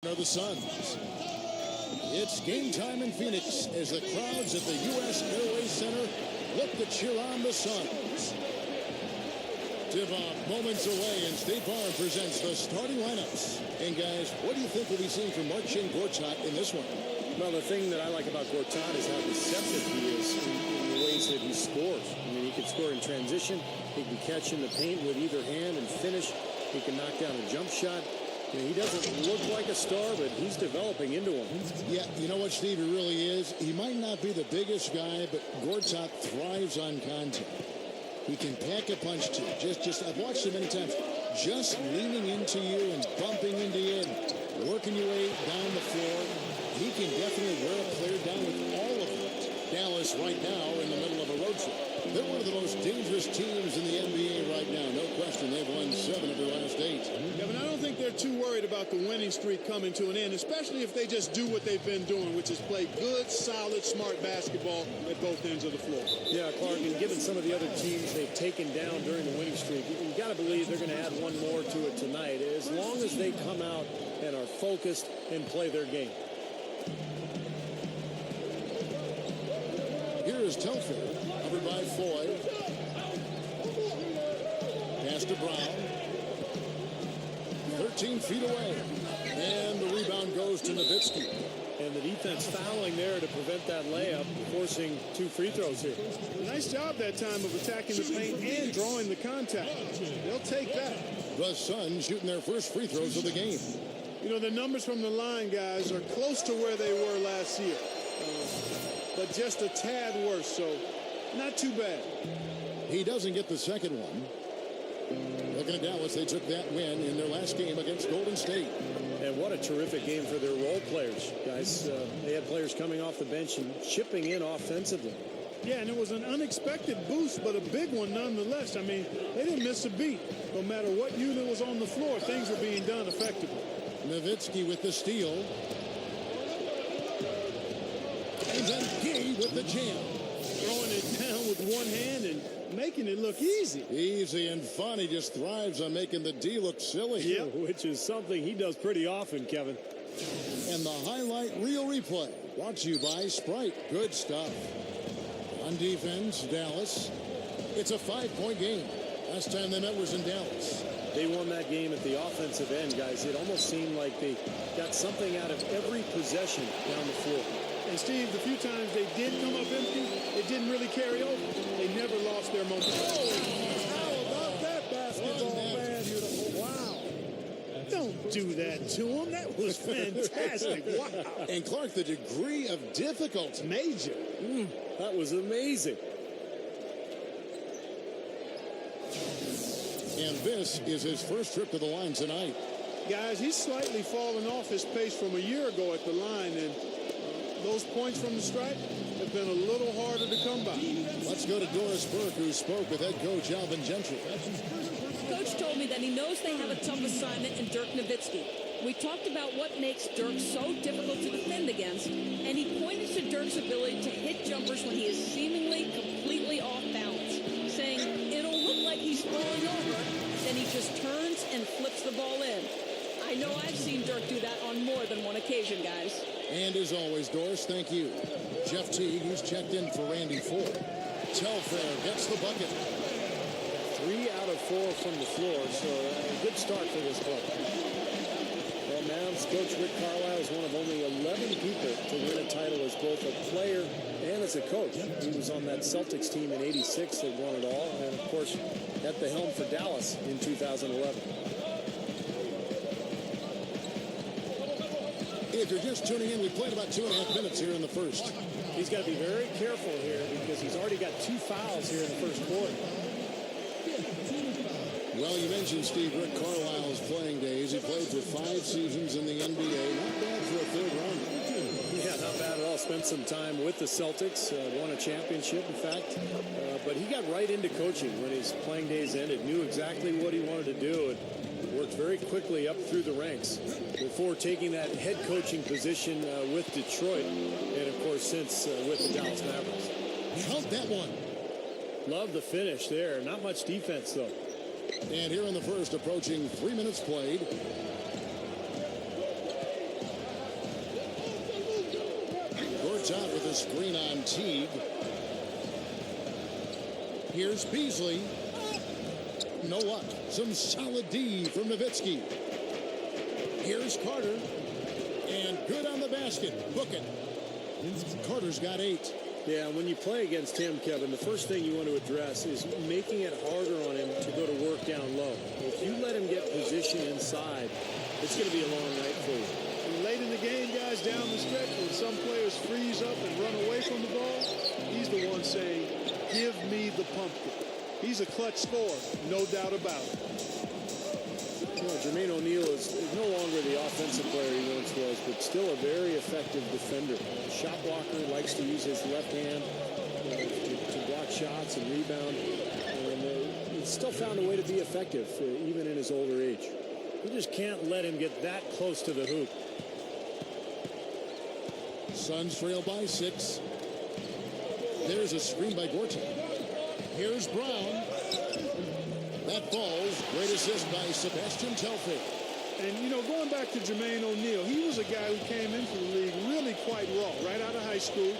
Are the Suns. It's game time in Phoenix as the crowds at the U.S. Airways Center look to cheer on the Suns. Tip-off moments away, and State Farm presents the starting lineups. And guys, what do you think we'll be seeing from Marcin Gortat in this one? Well, the thing that I like about Gortat is how deceptive he is in the ways that he scores. I mean, he can score in transition. He can catch in the paint with either hand and finish. He can knock down a jump shot. You know, he doesn't look like a star, but he's developing into one. Yeah, you know what, Steve, he really is? He might not be the biggest guy, but Gortat thrives on contact. He can pack a punch too. I've watched him many times. Just leaning into you and bumping into you and working your way down the floor. He can definitely wear a player down with all of it. Dallas right now in the middle of a road trip. They're one of the most dangerous teams in the NBA right now. No question, they've won 7 of their last 8. Yeah, but I don't think they're too worried about the winning streak coming to an end, especially if they just do what they've been doing, which is play good, solid, smart basketball at both ends of the floor. Yeah, Clark, and given some of the other teams they've taken down during the winning streak, you've got to believe they're going to add one more to it tonight, as long as they come out and are focused and play their game. Here is Telfair, covered by Floyd. Pass to Brown. 13 feet away. And the rebound goes to Nowitzki. And the defense fouling there to prevent that layup, forcing 2 free throws here. Nice job that time of attacking the paint and drawing the contact. They'll take that. The Suns shooting their first free throws of the game. You know, the numbers from the line, guys, are close to where they were last year. But just a tad worse, so not too bad. He doesn't get the second one. Looking at Dallas, they took that win in their last game against Golden State. And what a terrific game for their role players, guys. They had players coming off the bench and chipping in offensively. Yeah, and it was an unexpected boost, but a big one nonetheless. I mean, they didn't miss a beat. No matter what unit was on the floor, things were being done effectively. Nowitzki with the steal. And then Gee with the jam. Throwing it down with one hand and making it look easy. Easy and fun. He just thrives on making the D look silly. Yep, which is something he does pretty often, Kevin. And the highlight reel replay brought to you by Sprite. Good stuff. On defense, Dallas. It's a 5-point game. Last time they met was in Dallas. They won that game at the offensive end, guys. It almost seemed like they got something out of every possession down the floor. And Steve, the few times they did come up empty, it didn't really carry over. They never lost their momentum. Oh, how about that basketball, man? Beautiful. Wow. Don't do that to him. That was fantastic. Wow. And Clark, the degree of difficulty. Major. That was amazing. And this is his first trip to the line tonight. Guys, he's slightly fallen off his pace from a year ago at the line, and those points from the stripe have been a little harder to come by. Let's go to Doris Burke, who spoke with head coach Alvin Gentry. Coach told me that he knows they have a tough assignment in Dirk Nowitzki. We talked about what makes Dirk so difficult to defend against, and he pointed to Dirk's ability to hit jumpers when he is seemingly completely off balance, saying it'll look like he's falling over, then he just turns and flips the ball in. I know I've seen Dirk do that on more than one occasion, guys. And as always, Doris, thank you. Jeff Teague, who's checked in for Randy Ford. Telfair gets the bucket. 3 out of 4 from the floor, so a good start for this club. Well, Mavs coach Rick Carlisle is one of only 11 people to win a title as both a player and as a coach. He was on that Celtics team in '86 that won it all, and of course at the helm for Dallas in 2011. If you're just tuning in, we played about 2.5 minutes here in the first. He's got to be very careful here because he's already got 2 fouls here in the first quarter. Well, you mentioned Steve Rick Carlisle's playing days. He played for 5 seasons in the NBA. Not bad for a third rounder. Yeah, not bad at all. Spent some time with the Celtics, won a championship, in fact. But he got right into coaching when his playing days ended. Knew exactly what he wanted to do and worked very quickly up through the ranks before taking that head coaching position with Detroit. And, of course, since with the Dallas Mavericks. Count that one. Love the finish there. Not much defense, though. And here in the first, approaching 3 minutes played. the screen on Teague. Here's Beasley. No luck. Some solid D from Nowitzki. Here's Carter. And good on the basket. Book it. Carter's got 8. Yeah, when you play against him, Kevin, the first thing you want to address is making it harder on him to go to work down low. If you let him get position inside, it's going to be a long night for you. And late in the game, guys, down the stretch, when some players freeze up and run away from the ball, he's the one saying, give me the pumpkin. He's a clutch scorer, no doubt about it. You know, Jermaine O'Neal is no longer the offensive player he once was, but still a very effective defender. Shot blocker, likes to use his left hand to block shots and rebound. And he's still found a way to be effective, even in his older age. You just can't let him get that close to the hoop. Suns trail by 6. There's a screen by Gortat. Here's Brown. That falls. Great assist by Sebastian Telfair. And, you know, going back to Jermaine O'Neal, he was a guy who came into the league really quite raw, right out of high school.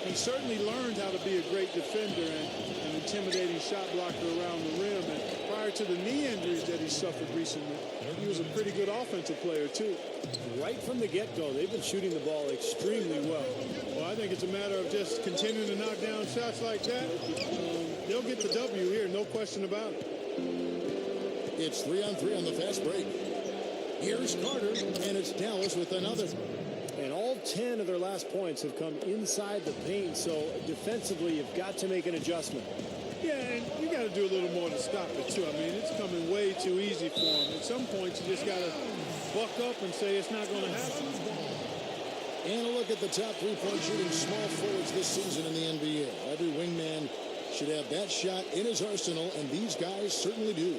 He certainly learned how to be a great defender and an intimidating shot blocker around the rim. And prior to the knee injuries that he suffered recently, he was a pretty good offensive player, too. Right from the get-go, they've been shooting the ball extremely well. Well, I think it's a matter of just continuing to knock down shots like that. They'll get the W here, no question about it. It's 3-on-3 on the fast break. Here's Carter, and it's Dallas with another. And all 10 of their last points have come inside the paint, so defensively you've got to make an adjustment. Yeah, and you got to do a little more to stop it, too. I mean, it's coming way too easy for him. At some points, you just got to buck up and say it's not going to happen. And a look at the top three-point shooting small forwards this season in the NBA. Every wingman should have that shot in his arsenal, and these guys certainly do.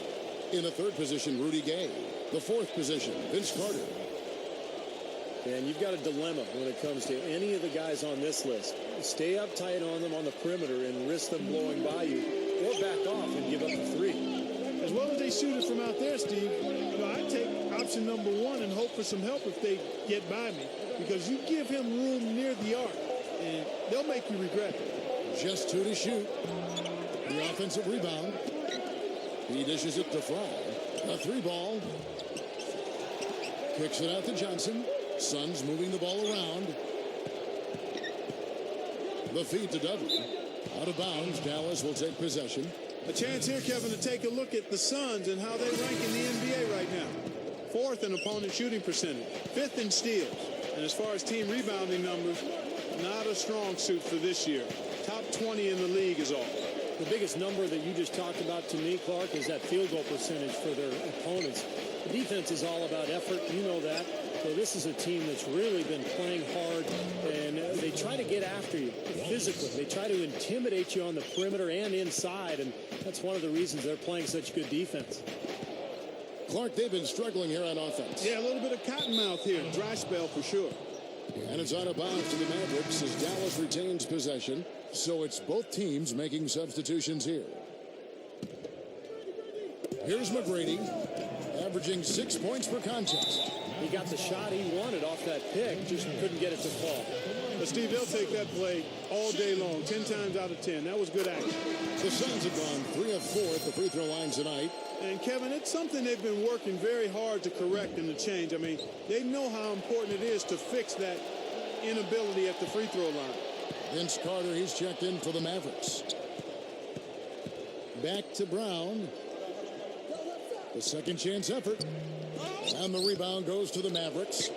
In the third position, Rudy Gay. The fourth position, Vince Carter. And you've got a dilemma when it comes to any of the guys on this list. Stay up tight on them on the perimeter and risk them blowing by you, or back off and give up the three. As well as they shoot it from out there, Steve, you know, I take option number 1 and hope for some help if they get by me. Because you give him room near the arc, and they'll make you regret it. Just 2 to shoot. The offensive rebound. He dishes it to Fry. A 3-ball. Kicks it out to Johnson. Suns moving the ball around. The feed to Dudley. Out of bounds. Dallas will take possession. A chance here, Kevin, to take a look at the Suns and how they rank in the NBA right now. 4th in opponent shooting percentage. 5th in steals. And as far as team rebounding numbers, not a strong suit for this year. Top 20 in the league is all. The biggest number that you just talked about to me, Clark, is that field goal percentage for their opponents. The defense is all about effort. You know that. So this is a team that's really been playing hard, and they try to get after you physically. They try to intimidate you on the perimeter and inside, and that's one of the reasons they're playing such good defense. Clark, they've been struggling here on offense. Yeah, a little bit of cottonmouth here. Dry spell for sure. And it's out of bounds to the Mavericks as Dallas retains possession. So it's both teams making substitutions here. Here's McGrady, averaging 6 points per contest. He got the shot he wanted off that pick, just couldn't get it to fall. But Steve, they'll take that play all day long, 10 times out of 10. That was good action. The Suns have gone 3 of 4 at the free throw line tonight. And Kevin, it's something they've been working very hard to correct and to change. I mean, they know how important it is to fix that inability at the free throw line. Vince Carter, he's checked in for the Mavericks. Back to Brown. The second chance effort. And the rebound goes to the Mavericks.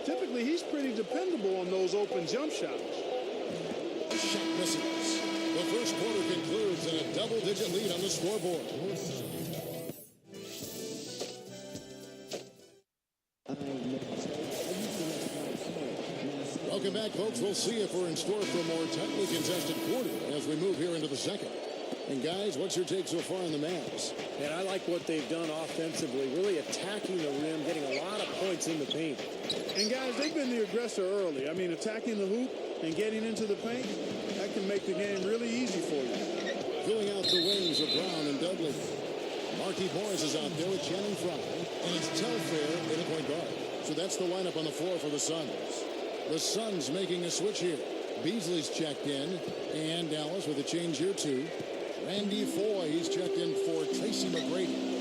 Typically, he's pretty dependable on those open jump shots. Shot misses. The first quarter concludes in a double-digit lead on the scoreboard. Welcome back, folks. We'll see if we're in store for a more tightly contested quarter as we move here into the second. And, guys, what's your take so far on the Mavs? And I like what they've done offensively, really attacking the rim, getting a lot of points in the paint. And, guys, they've been the aggressor early. I mean, attacking the hoop and getting into the paint, that can make the game really easy for you. Filling out the wings of Brown and Dudley. Marquis Boyes is out there with Channing Frye. And it's Telfair in the point guard. So that's the lineup on the floor for the Suns. The Suns making a switch here. Beasley's checked in. And Dallas with a change here, too. Randy Foy, he's checked in for Tracy McGrady.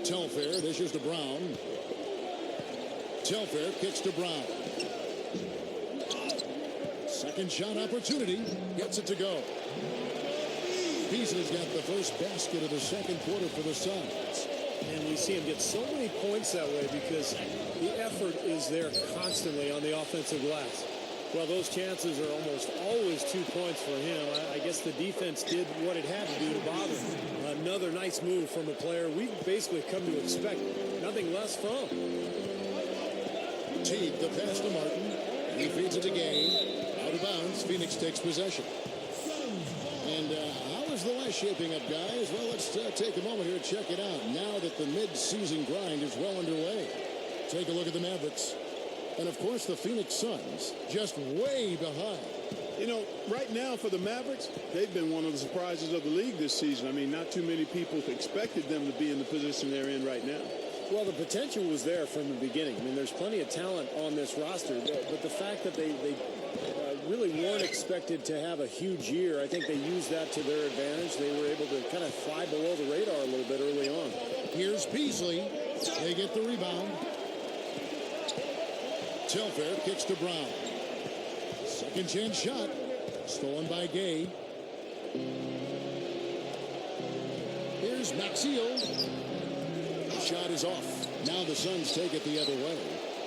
Telfair dishes to Brown. Telfair kicks to Brown. Second shot opportunity. Gets it to go. Beasley's got the first basket of the second quarter for the Suns. And we see him get so many points that way because the effort is there constantly on the offensive glass. Well, those chances are almost always 2 points for him. I guess the defense did what it had to do to bother him. Another nice move from a player we've basically come to expect nothing less from. Teague, the pass to Martin. He feeds it to Gay. Out of bounds. Phoenix takes possession. And how is the West shaping up, guys? Well, let's take a moment here to check it out. Now that the mid-season grind is well underway. Take a look at the Mavericks. And, of course, the Phoenix Suns just way behind. You know, right now for the Mavericks, they've been one of the surprises of the league this season. I mean, not too many people expected them to be in the position they're in right now. Well, the potential was there from the beginning. I mean, there's plenty of talent on this roster, but the fact that they really weren't expected to have a huge year, I think they used that to their advantage. They were able to kind of fly below the radar a little bit early on. Here's Beasley. They get the rebound. Telfair kicks to Brown. Second chance shot. Stolen by Gay. Here's Maxiel. Shot is off. Now the Suns take it the other way.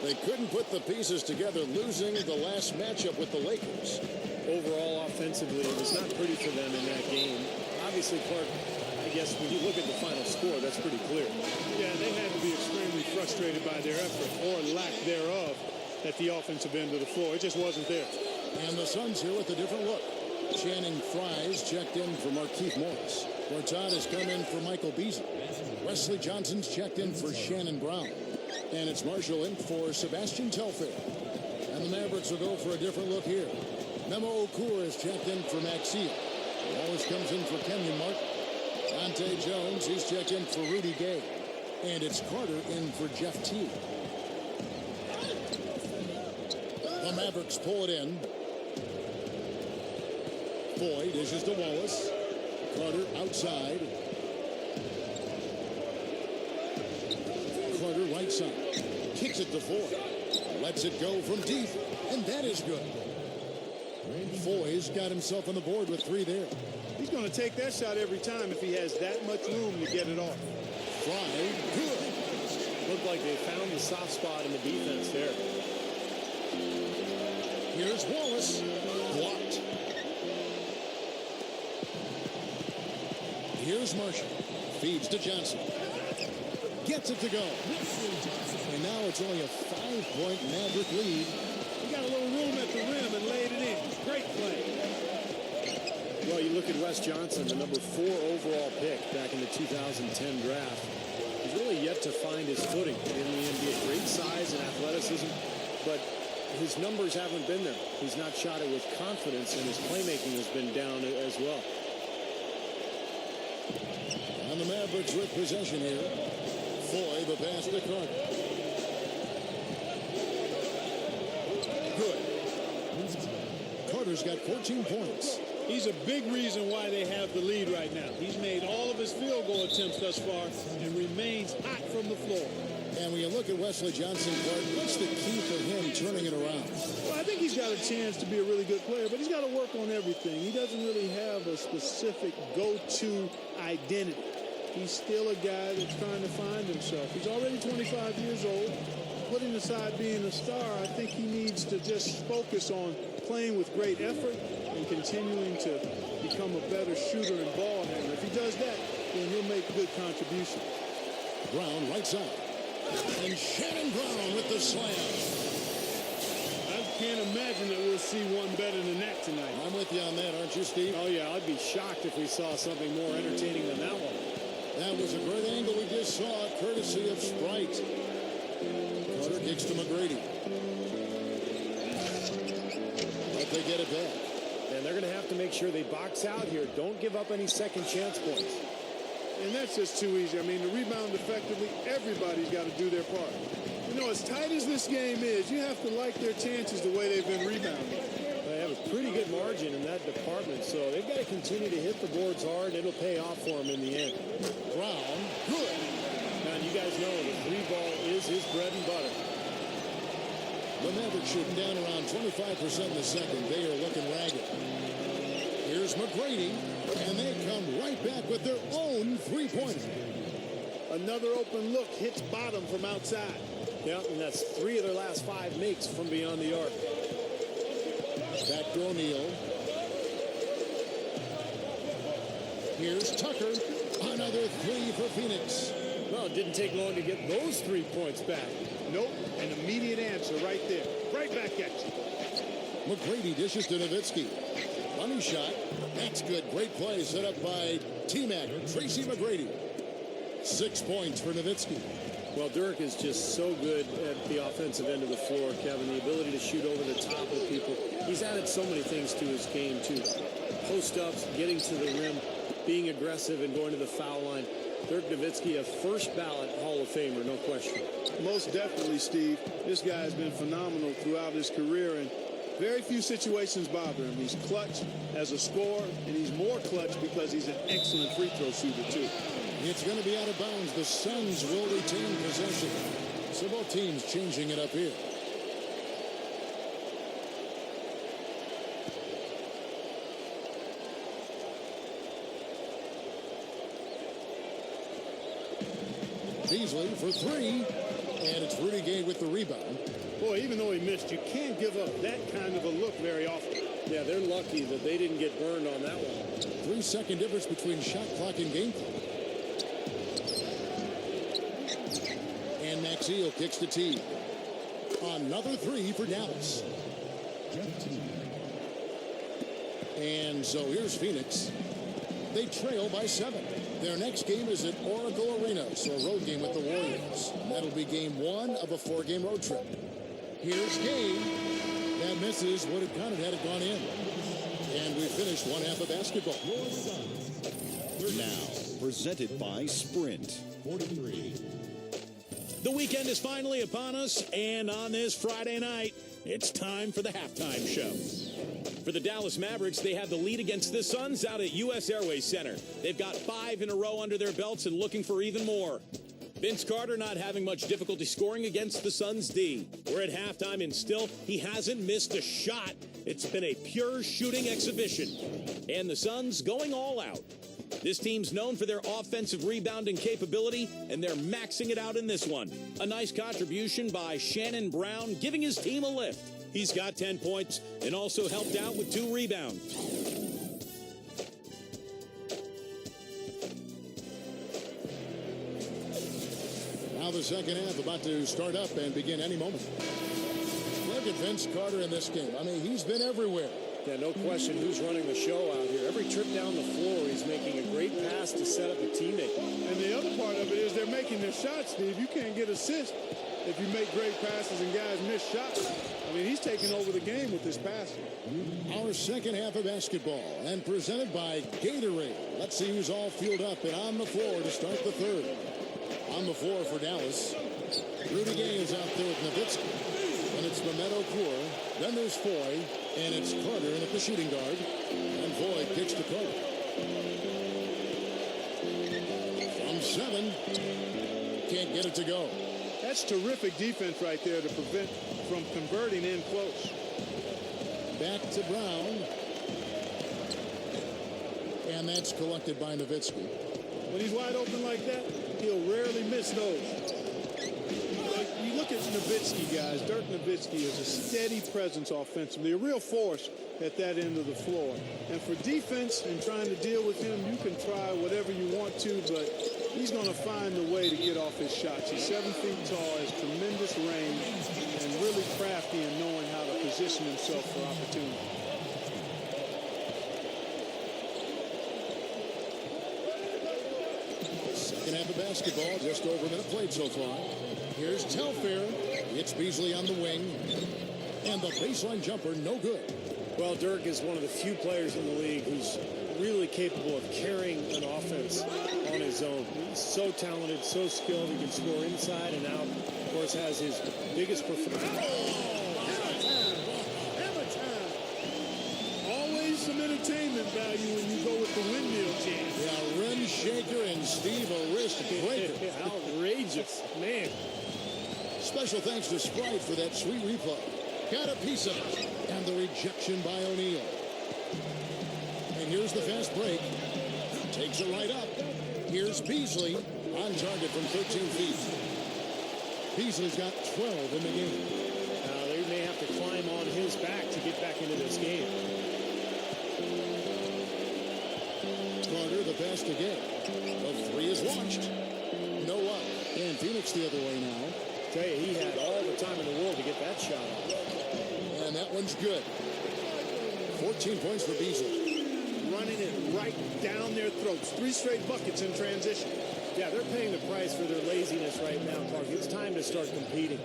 They couldn't put the pieces together, losing the last matchup with the Lakers. Overall, offensively, it was not pretty for them in that game. Obviously, Clark, I guess when you look at the final score, that's pretty clear. Yeah, they had to be extremely frustrated by their effort or lack thereof at the offensive end of the floor. It just wasn't there. And the Suns here with a different look. Channing Frye's checked in for Markieff Morris. Gortat has come in for Michael Beasley. Wesley Johnson's checked in for Shannon Brown. And it's Marshall in for Sebastian Telfair. And the Mavericks will go for a different look here. Memo Okur is checked in for Maxiel. Wallace comes in for Kenyon Martin. Dante Jones, he's checked in for Rudy Gay. And it's Carter in for Jeff Teague. The Mavericks pull it in. Boyd dishes to Wallace. Carter outside. Carter right side. Kicks it to Foy. Lets it go from deep. And that is good. Foy's got himself on the board with 3 there. He's going to take that shot every time if he has that much room to get it off. Frye, good. Looked like they found the soft spot in the defense there. Here's Wallace. Blocked. Here's Marshall. Feeds to Johnson. Gets it to go. And now it's only a 5-point Maverick lead. He got a little room at the rim and laid it in. Great play. Well, you look at Wes Johnson, the number 4 overall pick back in the 2010 draft. He's really yet to find his footing in the NBA. Great size and athleticism, but his numbers haven't been there. He's not shot it with confidence, and his playmaking has been down as well. And the Mavericks with possession here. Foy, the pass to Carter. Good. Carter's got 14 points. He's a big reason why they have the lead right now. He's made all of his field goal attempts thus far and remains hot from the floor. And when you look at Wesley Johnson, Clark, what's the key for him turning it around? Well, I think he's got a chance to be a really good player, but he's got to work on everything. He doesn't really have a specific go-to identity. He's still a guy that's trying to find himself. He's already 25 years old. Putting aside being a star, I think he needs to just focus on playing with great effort and continuing to become a better shooter and ball handler. If he does that, then he'll make good contribution. Brown right side. And Shannon Brown with the slam. I can't imagine that we'll see one better than that tonight. I'm with you on that, aren't you, Steve? Oh, yeah, I'd be shocked if we saw something more entertaining than that one. That was a great angle we just saw, courtesy of Sprite. Carter kicks to McGrady. But they get it back. And they're going to have to make sure they box out here. Don't give up any second chance points. And that's just too easy. I mean, to rebound effectively, everybody's got to do their part. You know, as tight as this game is, you have to like their chances the way they've been rebounding. They have a pretty good margin in that department, so they've got to continue to hit the boards hard. It'll pay off for them in the end. Brown, good. Now, you guys know the three ball is his bread and butter. The Mavericks shooting down around 25% in the second. They are looking ragged. Here's McGrady, and they come right back with their own three-pointer. Another open look hits bottom from outside. Yeah, and that's 3 of their last 5 makes from beyond the arc. Back to O'Neal. Here's Tucker. Another 3 for Phoenix. Well, it didn't take long to get those 3 points back. Nope, an immediate answer right there. Right back at you. McGrady dishes to Nowitzki. Money shot. That's good. Great play set up by T-Mac. Tracy McGrady. 6 points for Nowitzki. Well, Dirk is just so good at the offensive end of the floor, Kevin. The ability to shoot over the top of people. He's added so many things to his game, too. Post-ups, getting to the rim, being aggressive, and going to the foul line. Dirk Nowitzki, a first ballot Hall of Famer, no question. Most definitely, Steve. This guy has been phenomenal throughout his career, and very few situations bother him. He's clutch as a scorer, and he's more clutch because he's an excellent free throw shooter, too. It's going to be out of bounds. The Suns will retain possession. So both teams changing it up here. Beasley for 3. And it's Rudy Gay with the rebound. Boy, even though he missed, you can't give up that kind of a look very often. Yeah, they're lucky that they didn't get burned on that one. 3-second difference between shot clock and game clock. And Maxiel kicks the tee. Another 3 for Dallas. And so here's Phoenix. They trail by 7. Their next game is at Oracle Arena, so a road game with the Warriors. That'll be game 1 of a 4-game road trip. Here's Gay. That misses. Would have counted had it gone in. And we finished one half of basketball. Now, presented by Sprint. 43. The weekend is finally upon us, and on this Friday night, it's time for the halftime show. For the Dallas Mavericks, they have the lead against the Suns out at U.S. Airways Center. They've got 5 in a row under their belts and looking for even more. Vince Carter not having much difficulty scoring against the Suns' D. We're at halftime, and still, he hasn't missed a shot. It's been a pure shooting exhibition. And the Suns going all out. This team's known for their offensive rebounding capability, and they're maxing it out in this one. A nice contribution by Shannon Brown, giving his team a lift. He's got 10 points and also helped out with 2 rebounds. Now the second half about to start up and begin any moment. Look at Vince Carter in this game. I mean, he's been everywhere. Yeah, no question who's running the show out here. Every trip down the floor, he's making a great pass to set up a teammate. And the other part of it is they're making their shots, Steve. You can't get assists if you make great passes and guys miss shots. I mean, he's taking over the game with his passing. Our second half of basketball and presented by Gatorade. Let's see who's all fueled up and on the floor to start the third. On the floor for Dallas, Rudy Gay is out there with Nowitzki. And it's Mehmet Okur. Then there's Foy. And it's Carter in at the shooting guard. And Foy kicks to Carter. From 7. Can't get it to go. That's terrific defense right there to prevent from converting in close. Back to Brown. And that's collected by Nowitzki. When he's wide open like that, he'll rarely miss those. You look at Nowitzki, guys. Dirk Nowitzki is a steady presence offensively, a real force at that end of the floor. And for defense and trying to deal with him, you can try whatever you want to, but he's going to find a way to get off his shots. He's 7 feet tall, has tremendous range, and really crafty in knowing how to position himself for opportunity. Second half of basketball, just over a minute played so far. Here's Telfair. It's Beasley on the wing. And the baseline jumper, no good. Well, Dirk is one of the few players in the league who's really capable of carrying an offense on his own. He's so talented, so skilled. He can score inside and out. course, has his biggest performance. Hammer time. Always some entertainment value when you go with the windmill jam. Yeah, rim shaker and Steve a wrist breaker. Outrageous, man. Special thanks to Sprite for that sweet replay. Got a piece of it. And the rejection by O'Neal. And here's the fast break. Takes it right up. Here's Beasley on target from 13 feet. Beasley's got 12 in the game. Now they may have to climb on his back to get back into this game. Carter, the pass to Gay. The three is launched. No up. And Phoenix the other way now. Tell you, he had all the time in the world to get that shot off. And that one's good. 14 points for Beasley. Running it right down their throats. 3 straight buckets in transition. Yeah, they're paying the price for their laziness right now, Clark. It's time to start competing.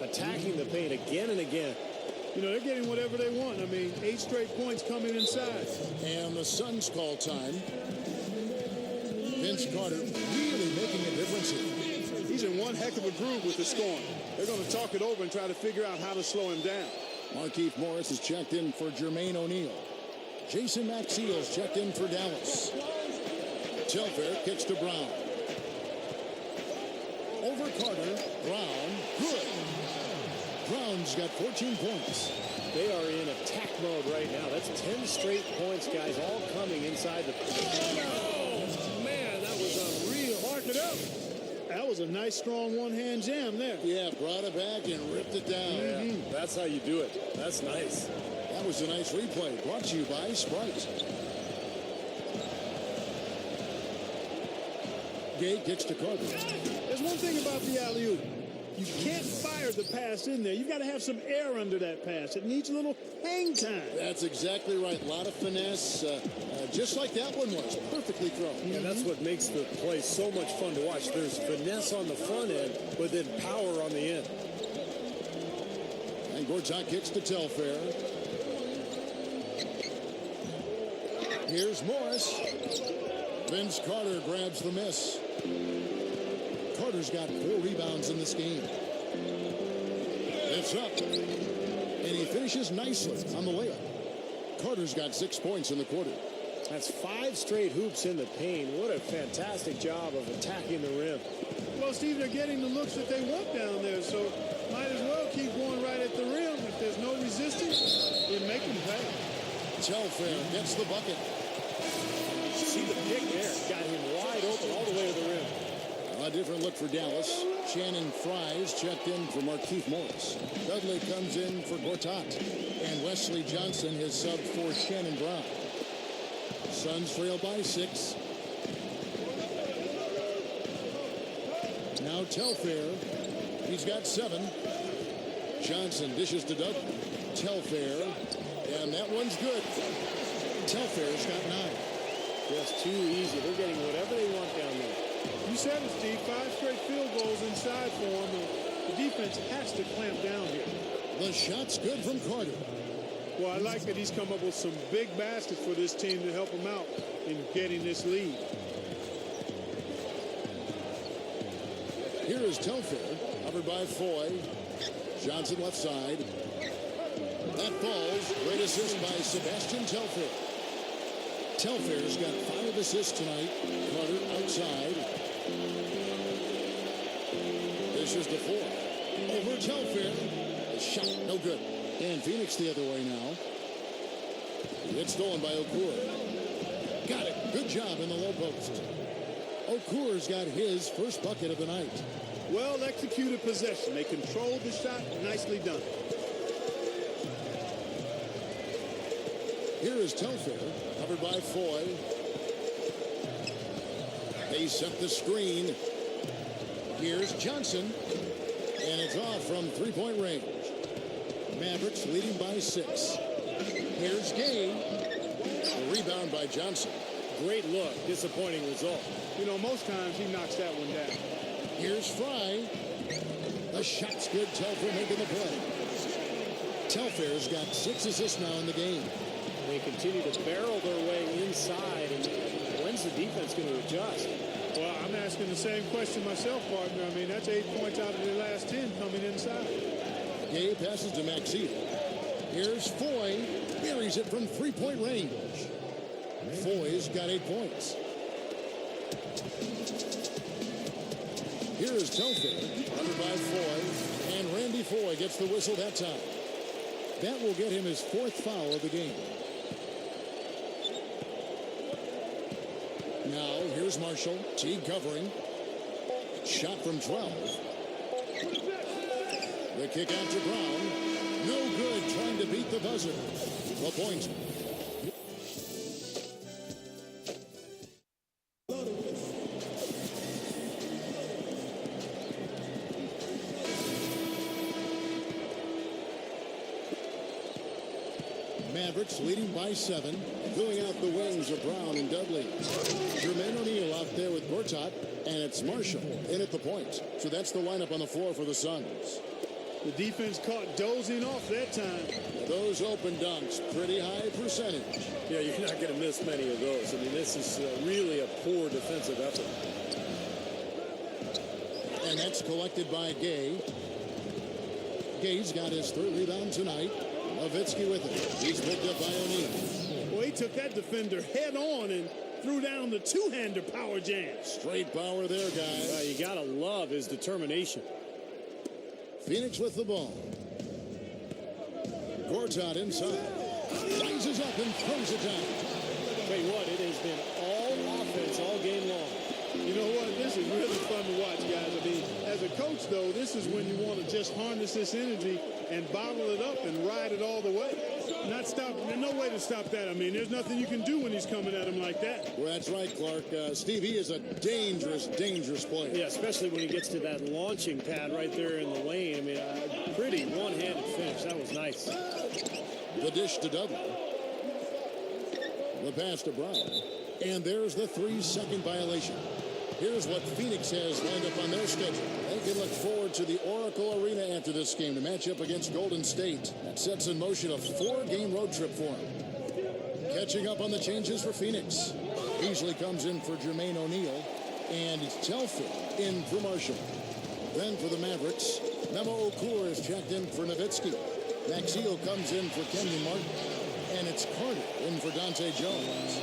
Attacking the paint again and again. You know, they're getting whatever they want. I mean, 8 straight points coming inside. And the Suns call time. Vince Carter really making a difference here. He's in one heck of a groove with the scoring. They're going to talk it over and try to figure out how to slow him down. Markieff Morris is checked in for Jermaine O'Neal. Jason Maxiell's checked in for Dallas. Telfair kicks to Brown. Over Carter. Brown. Good. Brown's got 14 points. They are in attack mode right now. That's 10 straight points, guys, all coming inside the... Oh, man, that was unreal. Mark it up. That was a nice, strong one-hand jam there. Yeah, brought it back and ripped it down. Yeah, that's how you do it. That's nice. That was a nice replay. Brought to you by Sprite. Gay kicks to Carter. There's one thing about the alley-oop. You can't fire the pass in there. You've got to have some air under that pass. It needs a little hang time. That's exactly right. A lot of finesse, just like that one was. Perfectly thrown. And that's what makes the play so much fun to watch. There's finesse on the front end, but then power on the end. And Gortat kicks to Telfair. Here's Morris. Vince Carter grabs the miss. Carter's got 4 rebounds in this game. It's up. And he finishes nicely on the layup. Carter's got 6 points in the quarter. That's 5 straight hoops in the paint. What a fantastic job of attacking the rim. Well, Steve, they're getting the looks that they want down there, so might as well keep going right at the rim. If there's no resistance, then make them pay. Telfair gets the bucket. See the pick there. Got him wide open all the way to the rim. A different look for Dallas. Shannon Fries checked in for Markieff Morris. Dudley comes in for Gortat. And Wesley Johnson has subbed for Shannon Brown. Suns trail by 6. Now Telfair. He's got 7. Johnson dishes to Dudley. Telfair. And that one's good. Telfair's got 9. Just too easy. They're getting whatever they want down there. You said it, Steve. 5 straight field goals inside for them. The defense has to clamp down here. The shot's good from Carter. Well, I like that he's come up with some big baskets for this team to help him out in getting this lead. Here is Telfair, covered by Foy. Johnson left side. That falls. Great assist by Sebastian Telfair. Telfair's got 5 assists tonight. Carter outside. This is the 4. Over Telfair. The shot, no good. And Phoenix the other way now. It's stolen by Okur. Got it. Good job in the low post. Okur's got his first bucket of the night. Well executed possession. They controlled the shot. Nicely done. Here is Telfair, covered by Foy. They set the screen. Here's Johnson, and it's off from 3-point range. Mavericks leading by 6. Here's Gay. A rebound by Johnson. Great look. Disappointing result. You know, most times he knocks that one down. Here's Fry. The shot's good. Telfair making the play. Telfair's got 6 assists now in the game. They continue to barrel their way inside, and when's the defense going to adjust? Well, I'm asking the same question myself, partner. I mean, that's 8 points out of their last 10 coming inside. Gay passes to Maxey. Here's Foy. Buries it from three-point range. Foy's got 8 points. Here is Telfair, under by Foy, and Randy Foy gets the whistle that time. That will get him his 4th foul of the game. Now, here's Marshall. Teague covering. Shot from 12. The kick out to Brown. No good, trying to beat the buzzer. The point. Mavericks leading by 7. Filling out the wings of Brown and Dudley. Jermaine O'Neal out there with Gortat, and it's Marshall in at the point. So that's the lineup on the floor for the Suns. The defense caught dozing off that time. Those open dunks, pretty high percentage. Yeah, you're not going to miss many of those. I mean, this is really a poor defensive effort. And that's collected by Gay. Gay's got his 3rd rebound tonight. Nowitzki with it. He's picked up by O'Neal. Well, he took that defender head on and threw down the two-hander power jam. Straight power there, guys. You got to love his determination. Phoenix with the ball. Gortat inside. Rises up and throws it down. Tell you what, it has been all offense all game long. You know what? This is really fun to watch, guys. I mean, as a coach, though, this is when you want to just harness this energy and bottle it up and ride it all the way. Not stop. There's no way to stop that. I mean, there's nothing you can do when he's coming at him like that. Well, that's right, Clark. Steve, he is a dangerous, dangerous player. Yeah, especially when he gets to that launching pad right there in the lane. I mean, pretty one-handed finish. That was nice. The dish to Dudley. The pass to Brown. And there's the 3-second violation. Here's what Phoenix has lined up on their schedule. They can look forward to the Oracle Arena after this game to match up against Golden State. That sets in motion a 4-game road trip for them. Catching up on the changes for Phoenix. Beasley comes in for Jermaine O'Neal. And it's Telfair in for Marshall. Then for the Mavericks, Memo Okur is checked in for Nowitzki. Maxio comes in for Kenyon Martin. And it's Carter in for Dante Jones.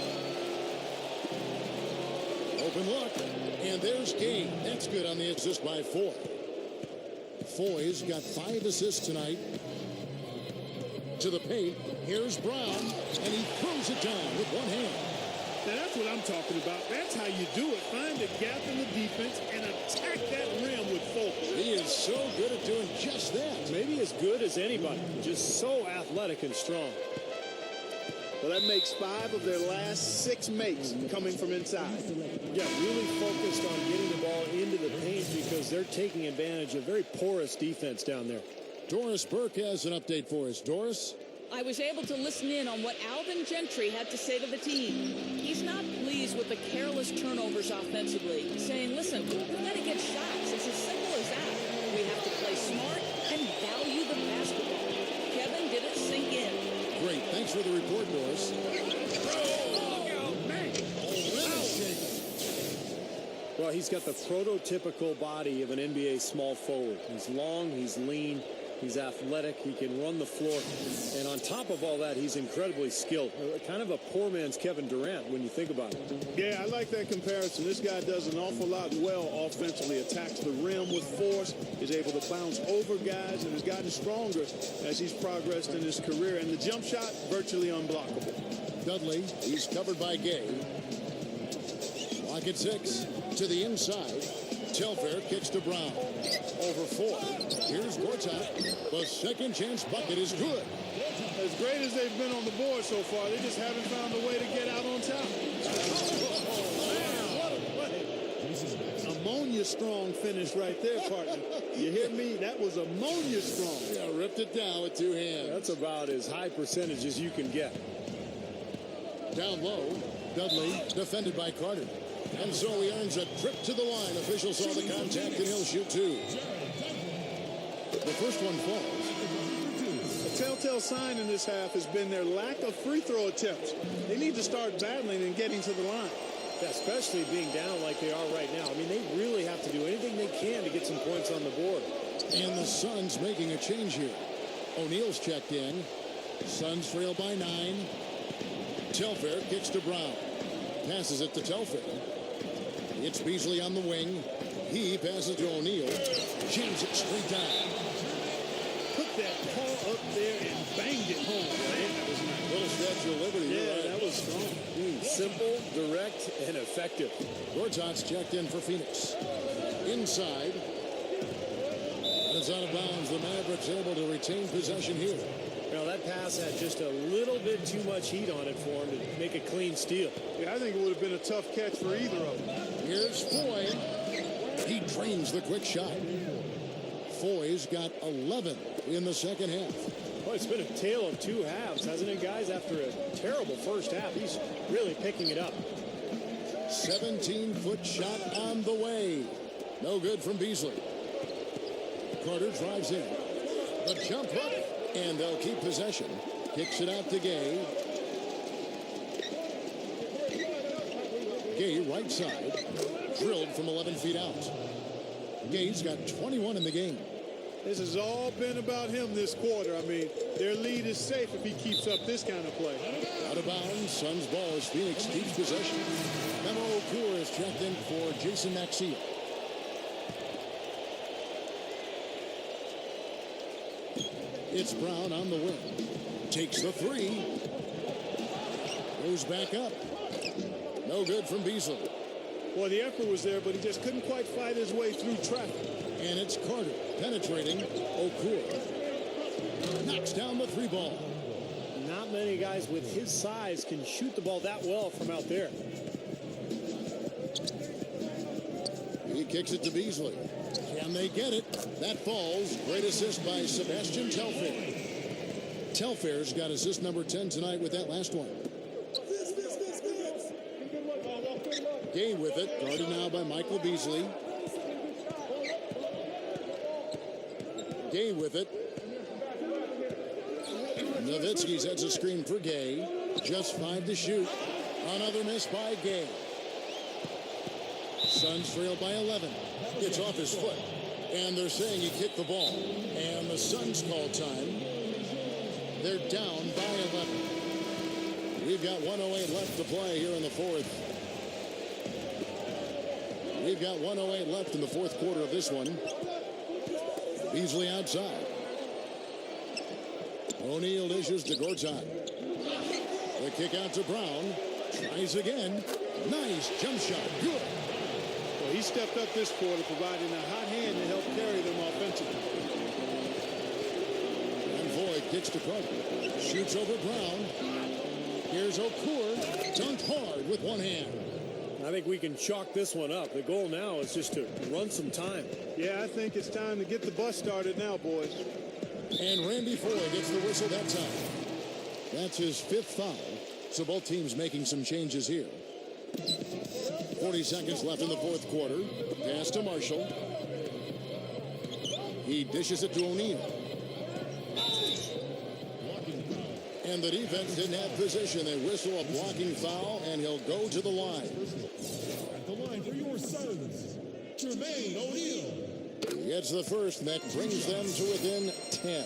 Open look. And there's Gay. That's good on the assist by Foy. Foy's got 5 assists tonight. To the paint. Here's Brown. And he throws it down with one hand. Now, that's what I'm talking about. That's how you do it. Find a gap in the defense and attack that rim with focus. He is so good at doing just that. Maybe as good as anybody. Just so athletic and strong. Well, that makes 5 of their last 6 makes coming from inside. Yeah, really focused on getting the ball into the paint because they're taking advantage of very porous defense down there. Doris Burke has an update for us. Doris? I was able to listen in on what Alvin Gentry had to say to the team. He's not pleased with the careless turnovers offensively, saying, listen, we've got to get shots. It's as simple as that. We have to play smart and value the basketball. Kevin, did it sink in? Great. Thanks for the report, Doris. Well, he's got the prototypical body of an NBA small forward. He's long, he's lean, he's athletic, he can run the floor. And on top of all that, he's incredibly skilled. Kind of a poor man's Kevin Durant when you think about it. Yeah, I like that comparison. This guy does an awful lot well offensively. Attacks the rim with force, is able to bounce over guys, and has gotten stronger as he's progressed in his career. And the jump shot, virtually unblockable. Dudley, he's covered by Gay. Lock at 6. To the inside. Telfair kicks to Brown. Over 4. Here's Gortat. The second chance bucket is good. As great as they've been on the board so far, they just haven't found a way to get out on top. What a play. Ammonia strong finish right there, partner. You hear me? That was ammonia strong. Yeah, ripped it down with 2 hands. That's about as high percentage as you can get. Down low. Dudley defended by Carter. And so he earns a trip to the line. Officials saw the contact, and he'll shoot 2. The first one falls. A telltale sign in this half has been their lack of free throw attempts. They need to start battling and getting to the line. Especially being down like they are right now. I mean, they really have to do anything they can to get some points on the board. And the Suns making a change here. O'Neal's checked in. Suns trail by 9. Telfair kicks to Brown. Passes it to Telfair. It's Beasley on the wing. He passes to O'Neal. Jams it straight down. Put that paw up there and banged it home. That was a little Statue of Liberty. Yeah, that was strong. Simple, direct, and effective. Gortat's checked in for Phoenix. Inside. And it's out of bounds. The Mavericks able to retain possession here. Now, that pass had just a little bit too much heat on it for him to make a clean steal. Yeah, I think it would have been a tough catch for either of them. Here's Foy. He drains the quick shot. Foy's got 11 in the second half. Well, it's been a tale of two halves, hasn't it, guys? After a terrible first half, he's really picking it up. 17-foot shot on the way. No good from Beasley. Carter drives in. The jump hook, and they'll keep possession. Kicks it out to Gay. Gay right side. Drilled from 11 feet out. Gay's got 21 in the game. This has all been about him this quarter. I mean, their lead is safe if he keeps up this kind of play. Out of bounds, Suns ball as Phoenix keeps possession. Memo Okur is checked in for Jason Maxey. It's Brown on the wing. Takes the three. Goes back up. No good from Beasley. Well, the effort was there, but he just couldn't quite fight his way through traffic. And it's Carter penetrating Okur. Knocks down the three ball. Not many guys with his size can shoot the ball that well from out there. He kicks it to Beasley. Can they get it? That falls. Great assist by Sebastian Telfair. Telfair's got assist number 10 tonight with that last one. Gay with it. Guarded now by Michael Beasley. Gay with it. Nowitzki sets a screen for Gay. Just 5 to shoot. Another miss by Gay. Suns trail by 11. It's off his foot. And they're saying he kicked the ball. And the Suns call time. They're down by 11. We've got 1:08 left to play here in the fourth. We've got 1:08 left in the fourth quarter of this one. Beasley outside. O'Neal dishes to Gortat. The kick out to Brown. Tries again. Nice jump shot. Good. Well, he stepped up this quarter, providing a hot hand to help carry them offensively. And Voigt kicks to Carter. Shoots over Brown. Here's Okur. Dunked hard with one hand. I think we can chalk this one up. The goal now is just to run some time. Yeah, I think it's time to get the bus started now, boys. And Randy Foy gets the whistle that time. That's his 5th foul. So both teams making some changes here. 40 seconds left in the fourth quarter. Pass to Marshall. He dishes it to O'Neal. And the defense didn't have position. They whistle a blocking foul, and he'll go to the line. At the line for your Suns, Jermaine O'Neal. He gets the first, and that brings them to within 10.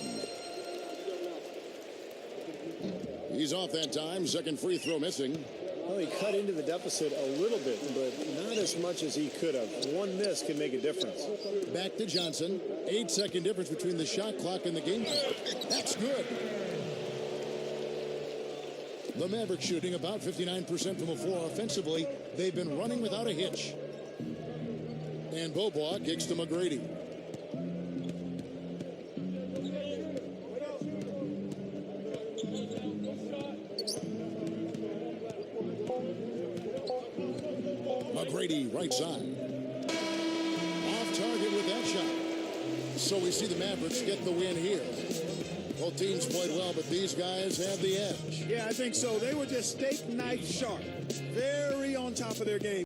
He's off that time. Second free throw missing. Well, he cut into the deficit a little bit, but not as much as he could have. One miss can make a difference. Back to Johnson. 8-second difference between the shot clock and the game clock. That's good. The Mavericks shooting about 59% from the floor offensively. They've been running without a hitch. And Bobois kicks to McGrady. McGrady right side. Off target with that shot. So we see the Mavericks get the win here. Both teams played well, but these guys have the edge. Yeah, I think so. They were just steak knife sharp. Very on top of their game.